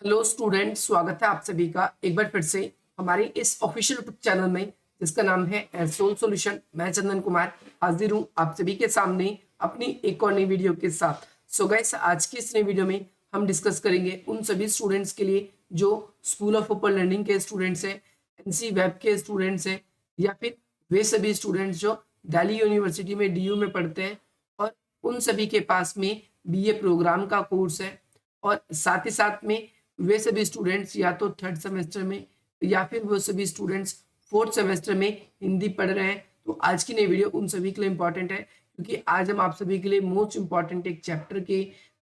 Hello student, स्वागत है आप सभी का एक बार फिर से हमारे इस ऑफिशियल यूट्यूब चैनल में जिसका नाम है एसोल सॉल्यूशन। मैं चंदन कुमार हाजिर हूँ आप सभी के सामने अपनी एक और नई वीडियो के साथ। सो गाइस, आज की इस नई वीडियो में हम डिस्कस करेंगे उन सभी स्टूडेंट्स के लिए जो स्कूल ऑफ ओपन लर्निंग के स्टूडेंट्स हैं, एनसी वेब के स्टूडेंट्स हैं, या फिर वे सभी स्टूडेंट्स जो दिल्ली यूनिवर्सिटी में डीयू में पढ़ते हैं और उन सभी के पास में बीए प्रोग्राम का कोर्स है। और साथ ही साथ में वे सभी स्टूडेंट्स या तो थर्ड सेमेस्टर में या फिर वो सभी स्टूडेंट्स फोर्थ सेमेस्टर में हिंदी पढ़ रहे हैं। तो आज की नई वीडियो उन सभी के लिए इंपॉर्टेंट है, क्योंकि आज हम आप सभी के लिए मोस्ट इंपॉर्टेंट एक चैप्टर के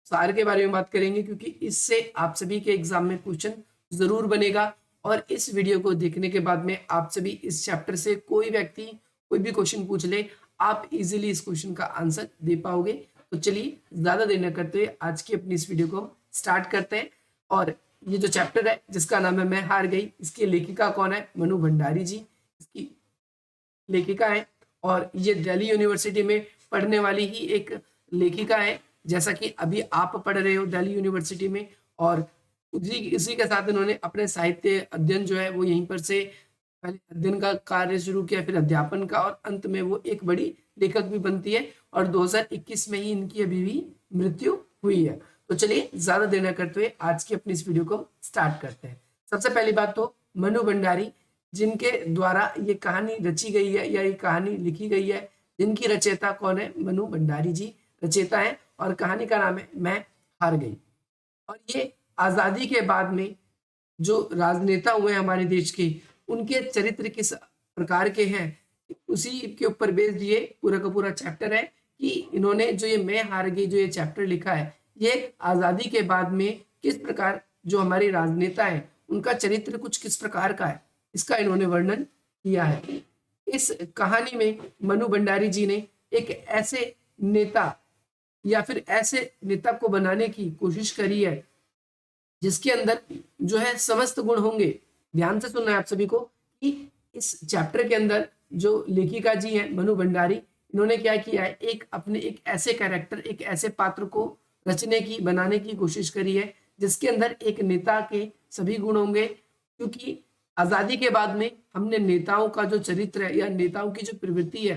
सार के बारे में बात करेंगे, क्योंकि इससे आप सभी के एग्जाम में क्वेश्चन जरूर बनेगा। और इस वीडियो को देखने के बाद में आप सभी इस चैप्टर से कोई व्यक्ति कोई भी क्वेश्चन पूछ ले, आप इजीली इस क्वेश्चन का आंसर दे पाओगे। तो चलिए ज्यादा देर न करते हुए आज की अपनी इस वीडियो को स्टार्ट करते हैं। और ये जो चैप्टर है जिसका नाम है मैं हार गई, इसकी लेखिका कौन है? मनु भंडारी जी इसकी लेखिका है। और ये दिल्ली यूनिवर्सिटी में पढ़ने वाली ही एक लेखिका है, जैसा कि अभी आप पढ़ रहे हो दिल्ली यूनिवर्सिटी में। और इसी के साथ इन्होंने अपने साहित्य अध्ययन जो है वो यहीं पर से पहले अध्ययन का कार्य शुरू किया, फिर अध्यापन का, और अंत में वो एक बड़ी लेखक भी बनती है। और 2021 में ही इनकी अभी भी मृत्यु हुई है। तो चलिए ज्यादा देर न करते हुए आज की अपनी इस वीडियो को स्टार्ट करते हैं। सबसे पहली बात तो मनु भंडारी, जिनके द्वारा ये कहानी रची गई है या ये कहानी लिखी गई है, जिनकी रचयिता कौन है? मनु भंडारी जी रचयिता है। और कहानी का नाम है मैं हार गई। और ये आजादी के बाद में जो राजनेता हुए हमारे देश के, उनके चरित्र किस प्रकार के हैं उसी के ऊपर बेस्ड ये पूरा का पूरा चैप्टर है। कि इन्होंने जो ये मैं हार गई जो ये चैप्टर लिखा है, ये आजादी के बाद में किस प्रकार जो हमारे राजनेता है उनका चरित्र कुछ किस प्रकार का है, इसका इन्होंने वर्णन किया है। इस कहानी में मनु भंडारी जी ने एक ऐसे नेता या फिर ऐसे नेता को बनाने की कोशिश करी है जिसके अंदर जो है समस्त गुण होंगे। ध्यान से सुनना है आप सभी को कि इस चैप्टर के अंदर जो लेखिका जी हैं मनु भंडारी, इन्होंने क्या किया है, एक अपने एक ऐसे कैरेक्टर, एक ऐसे पात्र को रचने की बनाने की कोशिश करी है जिसके अंदर एक नेता के सभी गुण होंगे। क्योंकि आजादी के बाद में हमने नेताओं का जो चरित्र है या नेताओं की जो प्रवृत्ति है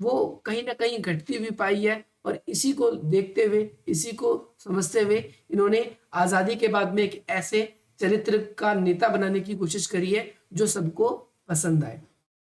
वो कहीं ना कहीं घटती हुई पाई है। और इसी को देखते हुए, इसी को समझते हुए इन्होंने आजादी के बाद में एक ऐसे चरित्र का नेता बनाने की कोशिश करी है जो सबको पसंद आए।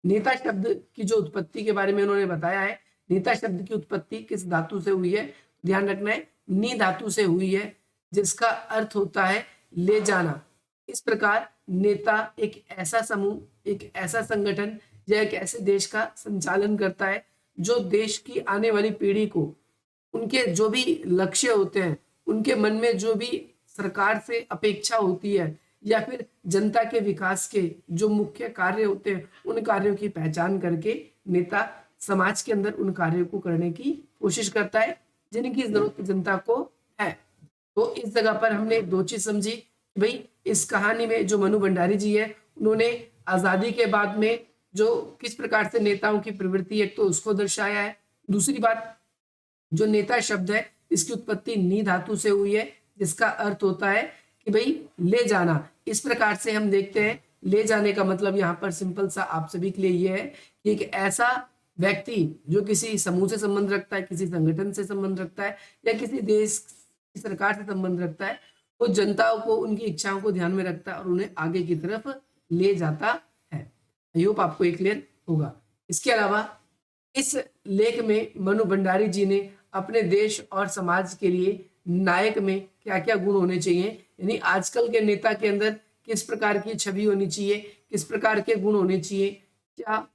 नेता शब्द की जो उत्पत्ति के बारे में उन्होंने बताया है, नेता शब्द की उत्पत्ति किस धातु से हुई है? ध्यान रखना है, नी धातु से हुई है, जिसका अर्थ होता है ले जाना। इस प्रकार नेता एक ऐसा समूह, एक ऐसा संगठन या एक ऐसे देश का संचालन करता है जो देश की आने वाली पीढ़ी को उनके जो भी लक्ष्य होते हैं, उनके मन में जो भी सरकार से अपेक्षा होती है या फिर जनता के विकास के जो मुख्य कार्य होते हैं, उन कार्यों की पहचान करके नेता समाज के अंदर उन कार्यों को करने की कोशिश करता है जिनकी जरूरत जनता को है। तो इस जगह पर हमने दो चीज समझी कि भाई इस कहानी में जो मनु भंडारी जी है, उन्होंने आजादी के बाद में जो किस प्रकार से नेताओं की प्रवृत्ति है तो उसको दर्शाया है। दूसरी बात, जो नेता शब्द है इसकी उत्पत्ति नी धातु से हुई है, जिसका अर्थ होता है कि भाई ले जाना। इस प्रकार से हम देखते हैं ले जाने का मतलब यहाँ पर सिंपल सा आप सभी के लिए ये है कि एक ऐसा व्यक्ति जो किसी समूह से संबंध रखता है, किसी संगठन से संबंध रखता है या किसी देश की सरकार से संबंध रखता है, वो जनता को उनकी इच्छाओं को ध्यान में रखता है और उन्हें आगे की तरफ ले जाता है। आई होप आपको ये क्लियर होगा। इसके अलावा इस लेख में मनु भंडारी जी ने अपने देश और समाज के लिए नायक में क्या क्या गुण होने चाहिए, यानी आजकल के नेता के अंदर किस प्रकार की छवि होनी चाहिए, किस प्रकार के गुण होने चाहिए, क्या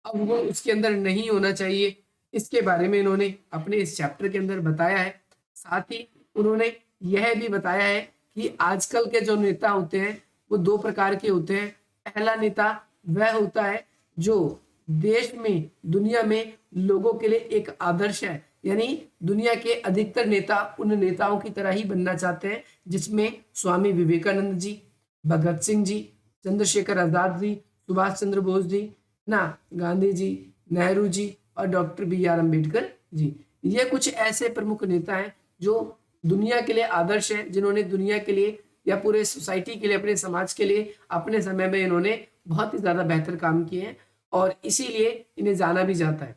अवगुण उसके अंदर नहीं होना चाहिए, इसके बारे में इन्होंने अपने इस चैप्टर के अंदर बताया है। साथ ही उन्होंने यह भी बताया है कि आजकल के जो नेता होते हैं वो दो प्रकार के होते हैं। पहला नेता वह होता है जो देश में, दुनिया में लोगों के लिए एक आदर्श है, यानी दुनिया के अधिकतर नेता उन नेताओं की तरह ही बनना चाहते हैं जिसमें स्वामी विवेकानंद जी, भगत सिंह जी, चंद्रशेखर आजाद जी, सुभाष चंद्र बोस जी, ना गांधी जी, नेहरू जी और डॉक्टर BR अम्बेडकर जी। ये कुछ ऐसे प्रमुख नेता हैं जो दुनिया के लिए आदर्श है, जिन्होंने दुनिया के लिए या पूरे सोसाइटी के लिए, अपने समाज के लिए अपने समय में इन्होंने बहुत ही ज़्यादा बेहतर काम किए हैं और इसीलिए इन्हें जाना भी जाता है।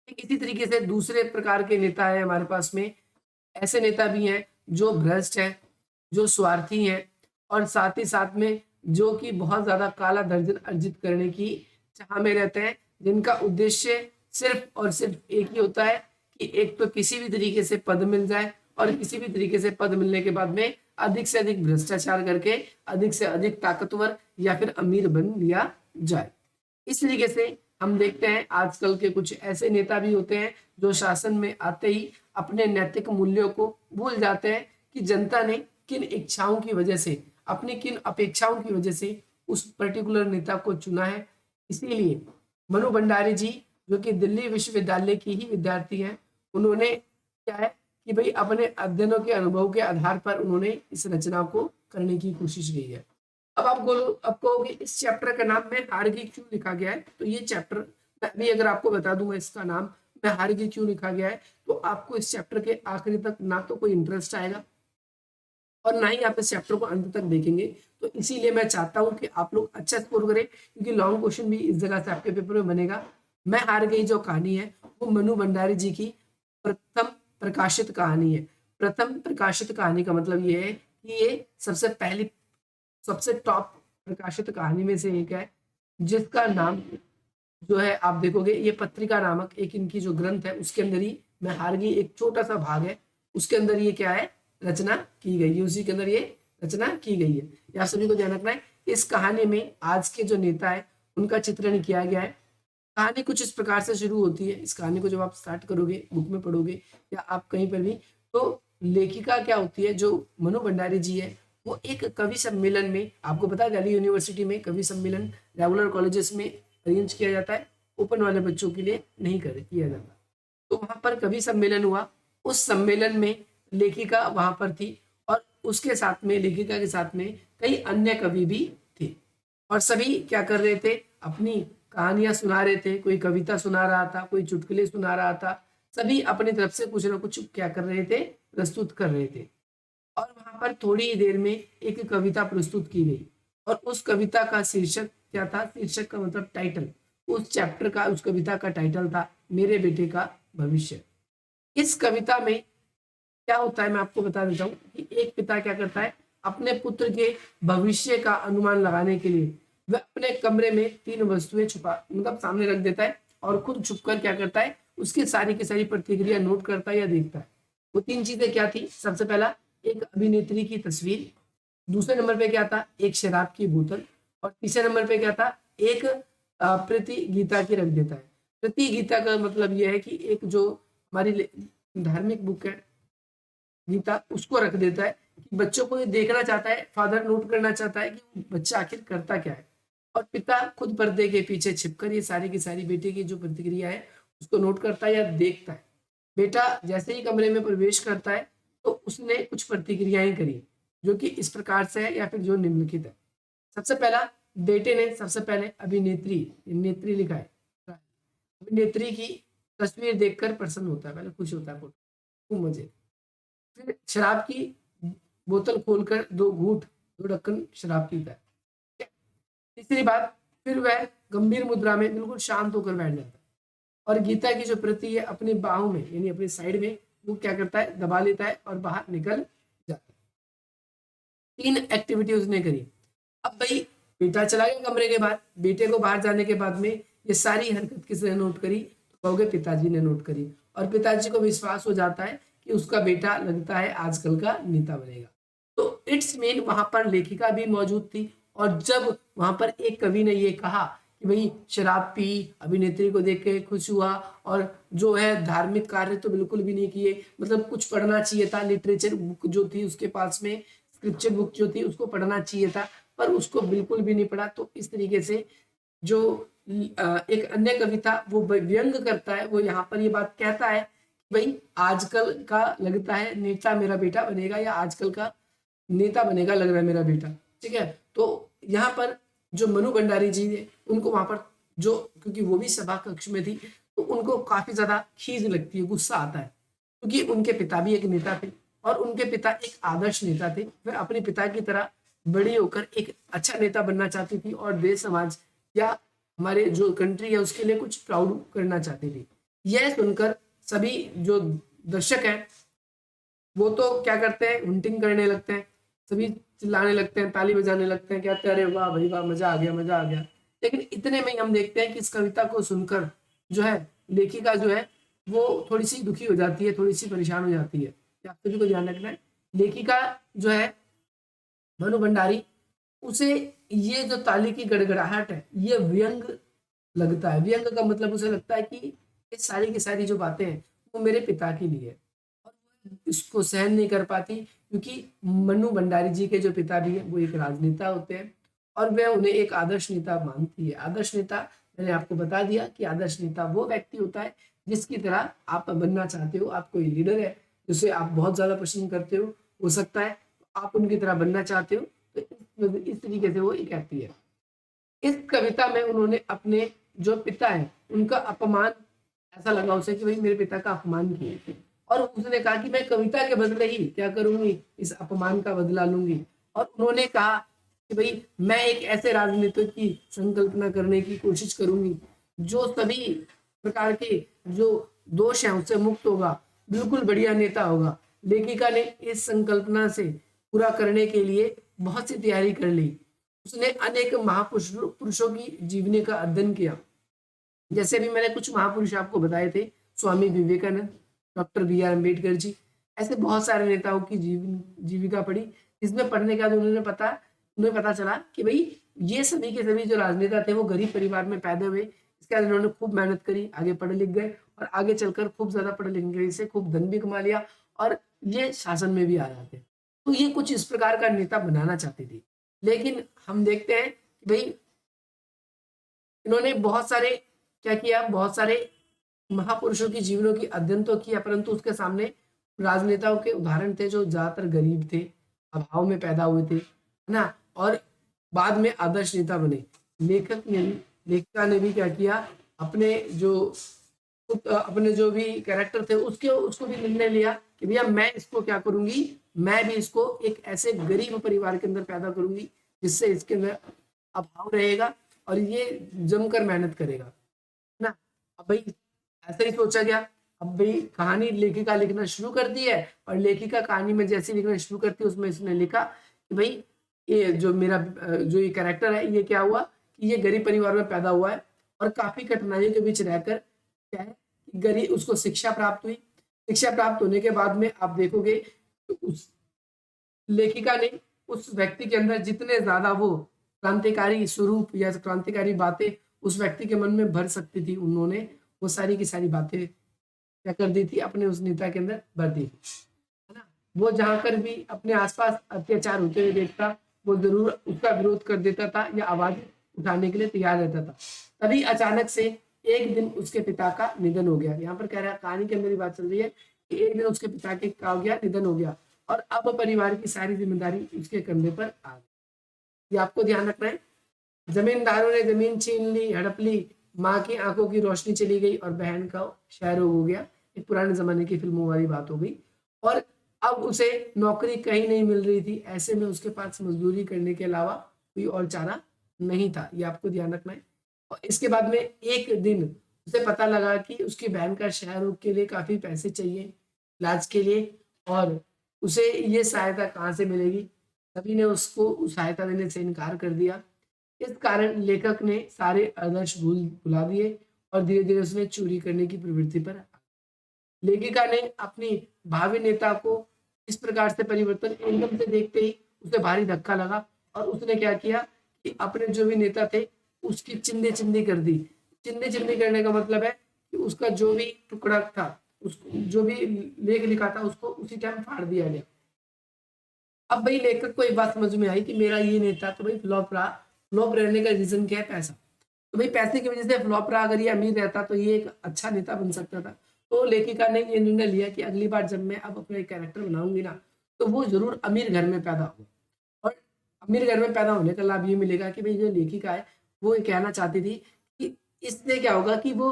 ठीक इसी तरीके से दूसरे प्रकार के नेता हैं हमारे पास में, ऐसे नेता भी हैं जो भ्रष्ट हैं, जो स्वार्थी हैं और साथ ही साथ में जो कि बहुत ज़्यादा काला धन अर्जित करने की चाह में रहते हैं, जिनका उद्देश्य सिर्फ और सिर्फ एक ही होता है कि एक तो किसी भी तरीके से पद मिल जाए और किसी भी तरीके से पद मिलने के बाद में अधिक से अधिक भ्रष्टाचार करके अधिक से अधिक ताकतवर या फिर अमीर बन लिया जाए। इस तरीके से हम देखते हैं आजकल के कुछ ऐसे नेता भी होते हैं जो शासन में आते ही अपने नैतिक मूल्यों को भूल जाते हैं कि जनता ने किन इच्छाओं की वजह से, अपनी किन अपेक्षाओं की वजह से उस पर्टिकुलर नेता को चुना है। इसीलिए मनु भंडारी जी, जो कि दिल्ली विश्वविद्यालय की ही विद्यार्थी हैं, उन्होंने क्या है कि भाई अपने अध्ययनों के अनुभव के आधार पर उन्होंने इस रचना को करने की कोशिश की है। अब आप बोलो, अब कहोगे इस चैप्टर का नाम मैं हार गई क्यों लिखा गया है, तो ये चैप्टर मैं भी अगर आपको बता दूंगा इसका नाम मैं हार गई क्यों लिखा गया है, तो आपको इस चैप्टर के आखिरी तक ना तो कोई इंटरेस्ट आएगा और ना ही आप इस चैप्टर को अंत तक देखेंगे। तो इसीलिए मैं चाहता हूं कि आप लोग अच्छा स्कोर करें, क्योंकि लॉन्ग क्वेश्चन भी इस जगह से आपके पेपर में बनेगा। मैं हार गई जो कहानी है वो मनु भंडारी जी की प्रथम प्रकाशित कहानी है। प्रथम प्रकाशित कहानी का मतलब ये है कि ये सबसे टॉप प्रकाशित कहानी में से एक है, जिसका नाम जो है आप देखोगे ये पत्रिका नामक एक इनकी जो ग्रंथ है उसके अंदर ही मैं हार गई एक छोटा सा भाग है, उसके अंदर ये क्या है रचना की गई है, उसी के अंदर ये रचना की गई है। आप सभी को ध्यान रखना है, इस कहानी में आज के जो नेता है उनका चित्रण किया गया है। कहानी कुछ इस प्रकार से शुरू होती है। इस कहानी को जब आप स्टार्ट करोगे, बुक में पढ़ोगे या आप कहीं पर भी, तो लेखिका क्या होती है, जो मनु भंडारी जी है, वो एक कवि सम्मेलन में, आपको पता है दिल्ली यूनिवर्सिटी में कवि सम्मेलन रेगुलर कॉलेजेस में अरेंज किया जाता है, ओपन वाले बच्चों के लिए नहीं किया जाता। तो वहां पर कवि सम्मेलन हुआ, उस सम्मेलन में लेखिका वहां पर थी और उसके साथ में, लेखिका के साथ में कई अन्य कवि भी थे और सभी क्या कर रहे थे, अपनी कहानियां सुना रहे थे। कोई कविता सुना रहा था, कोई चुटकुले सुना रहा था, सभी अपनी तरफ से कुछ ना कुछ क्या कर रहे थे, प्रस्तुत कर रहे थे। और वहां पर थोड़ी ही देर में एक कविता प्रस्तुत की गई और उस कविता का शीर्षक क्या था, शीर्षक का मतलब टाइटल, उस चैप्टर का, उस कविता का टाइटल था मेरे बेटे का भविष्य। इस कविता में क्या होता है मैं आपको बता देता हूँ कि एक पिता क्या करता है, अपने पुत्र के भविष्य का अनुमान लगाने के लिए वह अपने कमरे में 3 वस्तुएं मतलब सामने रख देता है और खुद छुपकर क्या करता है, उसकी सारी की सारी प्रतिक्रिया नोट करता है या देखता है। वो 3 चीजें क्या थी, सबसे पहला एक अभिनेत्री की तस्वीर, दूसरे नंबर पे क्या था, एक शराब की बोतल, और तीसरे नंबर पे क्या था, एक प्रति गीता की रख देता है। प्रति गीता का मतलब यह है कि एक जो हमारी धार्मिक बुक है गीता, उसको रख देता है कि बच्चों को ये देखना चाहता है, फादर नोट करना चाहता है कि बच्चा आखिर करता क्या है, और पिता खुद पर्दे के पीछे छिपकर ये सारी की सारी बेटे की जो प्रतिक्रिया है उसको नोट करता है या देखता है। बेटा जैसे ही कमरे में प्रवेश करता है तो उसने कुछ प्रतिक्रियाएं करी जो कि इस प्रकार से है या फिर जो निम्नलिखित है। सबसे पहला, बेटे ने सबसे पहले नेत्री लिखा है, अभिनेत्री की तस्वीर देखकर प्रसन्न होता है, पहले खुश होता है, खूब मजे। फिर शराब की बोतल खोलकर 2 ढक्कन शराब पीता है। तीसरी बात, फिर वह गंभीर मुद्रा में बिल्कुल शांत होकर बैठ जाता है और गीता की जो प्रति है अपनी बाहों में यानी अपनी साइड में वो क्या करता है, दबा लेता है और बाहर निकल जाता है। 3 एक्टिविटी उसने करी। अब भाई बेटा चला गया कमरे के बाहर, बेटे को बाहर जाने के बाद में ये सारी हरकत किसने नोट करी, तो कहोगे पिताजी ने नोट करी, और पिताजी को विश्वास हो जाता है कि उसका बेटा लगता है आजकल का नेता बनेगा। तो इट्स मीन वहां पर लेखिका भी मौजूद थी और जब वहां पर एक कवि ने ये कहा कि भाई शराब पी, अभिनेत्री को देख के खुश हुआ और जो है धार्मिक कार्य तो बिल्कुल भी नहीं किए, मतलब कुछ पढ़ना चाहिए था, लिटरेचर बुक जो थी उसके पास में, स्क्रिप्चर बुक जो थी उसको पढ़ना चाहिए था पर उसको बिल्कुल भी नहीं पढ़ा। तो इस तरीके से जो एक अन्य कविता वो व्यंग करता है, वो यहाँ पर ये बात कहता है भाई आजकल का लगता है नेता मेरा बेटा बनेगा या आजकल का नेता बनेगा लग रहा है मेरा बेटा, ठीक है। तो यहाँ पर जो मनु भंडारी जी ने उनको वहां पर जो, क्योंकि वो भी सभा कक्ष में थी तो उनको काफी ज्यादा खीज लगती है, गुस्सा आता है, क्योंकि उनके पिता भी एक नेता थे और उनके पिता एक आदर्श नेता थे, वह अपने पिता की तरह बड़ी होकर एक अच्छा नेता बनना चाहती थी और देश समाज या हमारे जो कंट्री है उसके लिए कुछ प्राउड करना चाहती थी। यह सुनकर सभी जो दर्शक हैं वो तो क्या करते हैं, हुंटिंग करने लगते हैं, सभी चिल्लाने लगते हैं, ताली बजाने लगते हैं, कहते हैं अरे वाह भाई वाह, मजा आ गया मजा आ गया। लेकिन इतने में ही हम देखते हैं कि इस कविता को सुनकर जो है लेखिका जो है वो थोड़ी सी दुखी हो जाती है, थोड़ी सी परेशान हो जाती है। ये आप सभी को ध्यान रखना है। लेखिका जो है मनु भंडारी, उसे ये जो ताली की गड़गड़ाहट है ये व्यंग लगता है। व्यंग का मतलब उसे लगता है कि ये सारी की सारी जो बातें हैं वो मेरे पिता के लिए है, और वो इसको सहन नहीं कर पाती क्योंकि मनु भंडारी जी के जो पिता भी है वो एक राजनेता होते हैं और वह उन्हें एक आदर्श नेता मानती है। आदर्श नेता, मैंने आपको बता दिया कि आदर्श नेता वो व्यक्ति होता है जिसकी तरह आप बनना चाहते हो। आप कोई लीडर है जिसे आप बहुत ज्यादा पसंद करते हो सकता है आप उनकी तरह बनना चाहते हो, तो इस तरीके से वो एक व्यक्ति है। इस कविता में उन्होंने अपने जो पिता है उनका अपमान, ऐसा लगा उसे कि भाई मेरे पिता का अपमान किया, और उसने कहा कि मैं कविता के बदले ही क्या करूंगी, इस अपमान का बदला लूंगी। और उन्होंने कहा कि भाई मैं एक ऐसे राजनीतिक की संकल्पना करने की कोशिश करूंगी जो सभी प्रकार के जो दोष हैं उससे मुक्त होगा, बिल्कुल बढ़िया नेता होगा। लेखिका ने इस संकल्पना से पूरा करने के लिए बहुत सी तैयारी कर ली। उसने अनेक महापुरुषों की जीवनी का अध्ययन किया। जैसे भी मैंने कुछ महापुरुष आपको बताए थे, Swami Vivekananda, doctor B R Ambedkar ji, ऐसे बहुत सारे नेताओं की जीविका पढ़ी, जिसमें पढ़ने के बाद उन्हें पता चला कि भाई ये सभी के सभी जो राजनेता थे वो गरीब परिवार में पैदा हुए। इसके बाद उन्होंने खूब मेहनत करी, आगे पढ़े लिख गए और आगे चलकर खूब ज्यादा पढ़े लिखने से खूब धन भी कमा लिया और ये शासन में भी आ जाते। तो ये कुछ इस प्रकार का नेता बनाना चाहती थी। लेकिन हम देखते हैं कि भाई इन्होंने बहुत सारे क्या किया, बहुत सारे महापुरुषों की जीवनों की अध्ययन तो किया, परंतु उसके सामने राजनेताओं के उदाहरण थे जो ज्यादातर गरीब थे, अभाव में पैदा हुए थे, है ना, और बाद में आदर्श नेता बने। लेखिका ने भी क्या किया, अपने जो भी कैरेक्टर थे उसको भी निर्णय लिया कि भैया मैं इसको क्या करूंगी, मैं भी इसको एक ऐसे गरीब परिवार के अंदर पैदा करूंगी जिससे इसके अंदर अभाव रहेगा और ये जमकर मेहनत करेगा, है ना। अब भाई ऐसा ही सोचा गया। अब भाई कहानी लेखिका लिखना शुरू कर दी है और लेखिका कहानी में जैसे लिखना शुरू करती है उसमें इसने लिखा कि भाई ये जो मेरा जो ये कैरेक्टर है ये क्या हुआ कि ये गरीब परिवार में पैदा हुआ है और काफी कठिनाइयों के बीच रहकर क्या है कि गरीब उसको शिक्षा प्राप्त हुई। शिक्षा प्राप्त होने के बाद में आप देखोगे तो उस लेखिका ने उस व्यक्ति के अंदर जितने ज्यादा वो क्रांतिकारी स्वरूप या क्रांतिकारी बातें उस व्यक्ति के मन में भर सकती थी, उन्होंने वो सारी की सारी बातें क्या कर दी थी, अपने उस नेता के अंदर भर दी थी, है ना। वो जहां कर भी अपने आसपास अत्याचार होते हुए देखता वो जरूर उसका विरोध कर देता था या आवाज उठाने के लिए तैयार रहता था। तभी अचानक से एक दिन उसके पिता का निधन हो गया। यहाँ पर कह रहा है, कहानी के अंदर ही बात चल रही है कि एक दिन उसके पिता के क्या हो गया, निधन हो गया और अब परिवार की सारी जिम्मेदारी उसके कंधे पर आ गई। ये आपको ध्यान रखना है। जमींदारों ने जमीन छीन ली, हड़प ली, माँ की आंखों की रोशनी चली गई और बहन का क्षय रोग हो गया। एक पुराने जमाने की फिल्मों वाली बात हो गई और अब उसे नौकरी कहीं नहीं मिल रही थी। ऐसे में उसके पास मजदूरी करने के अलावा कोई और चारा नहीं था। ये आपको ध्यान रखना है। और इसके बाद में एक दिन उसे पता लगा कि उसकी बहन का क्षय रोग के लिए काफी पैसे चाहिए इलाज के लिए और उसे ये सहायता कहाँ से मिलेगी। सभी ने उसको सहायता देने से इनकार कर दिया। इस कारण लेखक ने सारे आदर्श भुला दिए और धीरे धीरे उसने चोरी करने की प्रवृत्ति पर लेखिका ने अपनी भावी नेता को इस प्रकार से परिवर्तन एकदम से देखते ही उसे भारी धक्का लगा और उसने क्या किया कि अपने जो भी नेता थे उसकी चिंदी चिंदी कर दी। चिंदी चिंदी करने का मतलब है कि उसका जो भी टुकड़ा था, उसको जो भी लेख लिखा था उसको उसी टाइम फाड़ दिया गया। अब भाई लेखक को एक बात समझ में आई कि मेरा ये नेता तो भाई फ्लॉप रहा। फ्लॉप रहने का रीजन क्या है, पैसा। तो भाई पैसे की वजह से फ्लॉप रहा। अगर ये अमीर रहता तो ये एक अच्छा नेता बन सकता था। तो लेखिका ने ये निर्णय लिया कि अगली बार जब मैं अब अपना एक कैरेक्टर बनाऊंगी ना तो वो जरूर अमीर घर में पैदा होगा। और अमीर घर में पैदा होने का लाभ ये मिलेगा कि भाई जो लेखिका है वो ये कहना चाहती थी कि इससे क्या होगा कि वो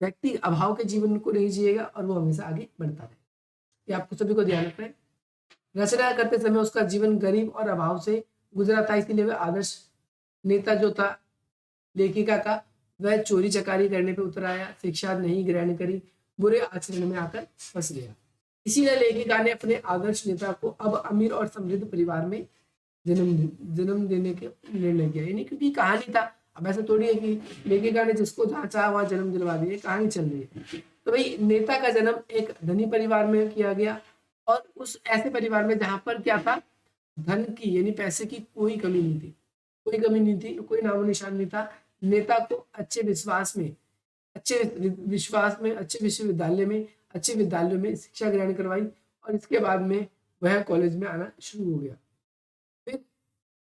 व्यक्ति अभाव के जीवन को नहीं जिएगा और वो हमेशा आगे बढ़ता रहे। ये आपको सभी को ध्यान रखना है। रचना करते समय उसका जीवन गरीब और अभाव से गुजरा था, इसीलिए वह आदर्श नेता जो था लेखिका का, वह चोरी चकारी करने पे उतर आया, शिक्षा नहीं ग्रहण करी, बुरे आचरण में आकर फंस गया। इसीलिए लेखिका ने अपने आदर्श नेता को अब अमीर और समृद्ध परिवार में जन्म देने के निर्णय किया। यानी क्योंकि कहानी था, अब ऐसा थोड़ी है कि लेखिका ने जिसको जहाँ चाहा वहाँ जन्म दिलवा दिया, कहानी चल रही है। तो भाई नेता का जन्म एक धनी परिवार में किया गया, और उस ऐसे परिवार में जहाँ पर क्या था, धन की यानी पैसे की कोई कमी नहीं थी, कोई कमी नहीं थी, कोई नामो निशान नहीं था। नेता को अच्छे विश्वास में, अच्छे विश्वविद्यालय में, अच्छे विद्यालयों में शिक्षा ग्रहण करवाई, और इसके बाद में वह कॉलेज में आना शुरू हो गया। फिर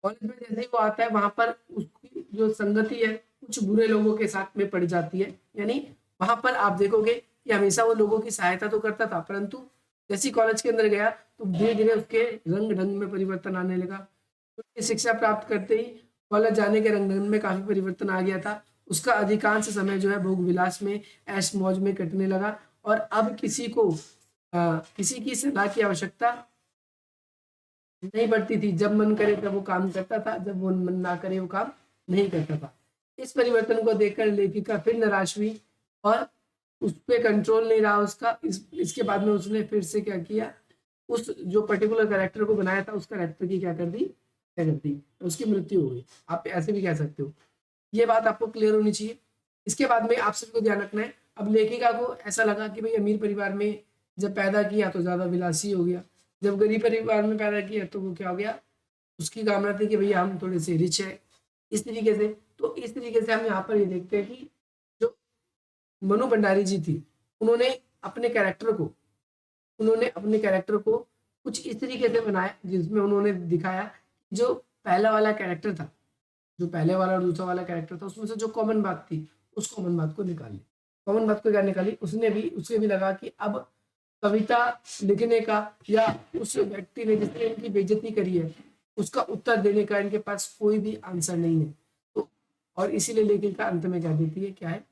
कॉलेज में जैसे ही वो आता है, वहां पर उसकी जो संगति है कुछ बुरे लोगों के साथ में पड़ जाती है। यानी वहां पर आप देखोगे कि हमेशा वो लोगों की सहायता तो करता था, परंतु जैसे ही कॉलेज के अंदर गया तो धीरे धीरे उसके रंग ढंग में परिवर्तन आने लगा। उसकी शिक्षा प्राप्त करते ही कॉलेज जाने के रंग ढंग में काफी परिवर्तन आ गया था। उसका अधिकांश समय जो है भोग विलास में, ऐश मौज में कटने लगा, और अब किसी की सलाह की आवश्यकता नहीं पड़ती थी। जब मन करे तब वो काम करता था, जब वो मन ना करे वो काम नहीं करता था। इस परिवर्तन को देखकर लेखिका फिर निराश हुई, और उस पर कंट्रोल नहीं रहा उसका। इसके बाद में उसने फिर से क्या किया, उस जो पर्टिकुलर कैरेक्टर को बनाया था, उस कैरेक्टर की क्या कर दी, उसकी मृत्यु हो गई। आप ऐसे भी कह सकते हो। ये बात आपको क्लियर होनी चाहिए। इसके बाद में आप सभी को ध्यान रखना है, अब लेखिका को ऐसा लगा कि भाई अमीर परिवार में जब पैदा किया तो ज़्यादा विलासी हो गया, जब गरीब परिवार में पैदा किया तो वो क्या हो गया, उसकी कामना थी कि भैया हम थोड़े से रिच है, इस तरीके से। तो इस तरीके से हम यहाँ पर ये देखते हैं कि जो मनु भंडारी जी थी, उन्होंने अपने कैरेक्टर को कुछ इस तरीके से बनाया जिसमें उन्होंने दिखाया जो पहला वाला कैरेक्टर था, जो पहले वाला और दूसरा वाला कैरेक्टर था, उसमें से जो कॉमन बात थी उस कॉमन बात को निकाल ली। कॉमन बात को क्या निकाली, उसे भी लगा कि अब कविता लिखने का, या उस व्यक्ति ने जिसने इनकी बेइज्जती करी है उसका उत्तर देने का इनके पास कोई भी आंसर नहीं है। तो और इसीलिए लेखिका अंत में क्या देती है, क्या है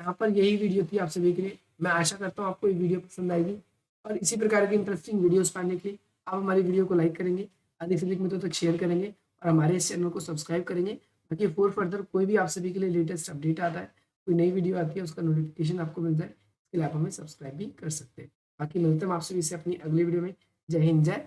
यहाँ पर। यही वीडियो थी आप सभी के लिए। मैं आशा करता हूँ आपको ये वीडियो पसंद आएगी, और इसी प्रकार की इंटरेस्टिंग वीडियोस पाने के लिए आप हमारी वीडियो को लाइक करेंगे, अधिक से अधिक मित्रों तक शेयर करेंगे, और हमारे इस चैनल को सब्सक्राइब करेंगे, ताकि फॉर फर्दर कोई भी आप सभी के लिए लेटेस्ट अपडेट आता है, कोई नई वीडियो आती है, उसका नोटिफिकेशन आपको मिल जाए। इसके लिए आप हमें सब्सक्राइब भी कर सकते हैं। बाकी मिलते हैं आप सभी से अपनी अगली वीडियो में। जय हिंद, जय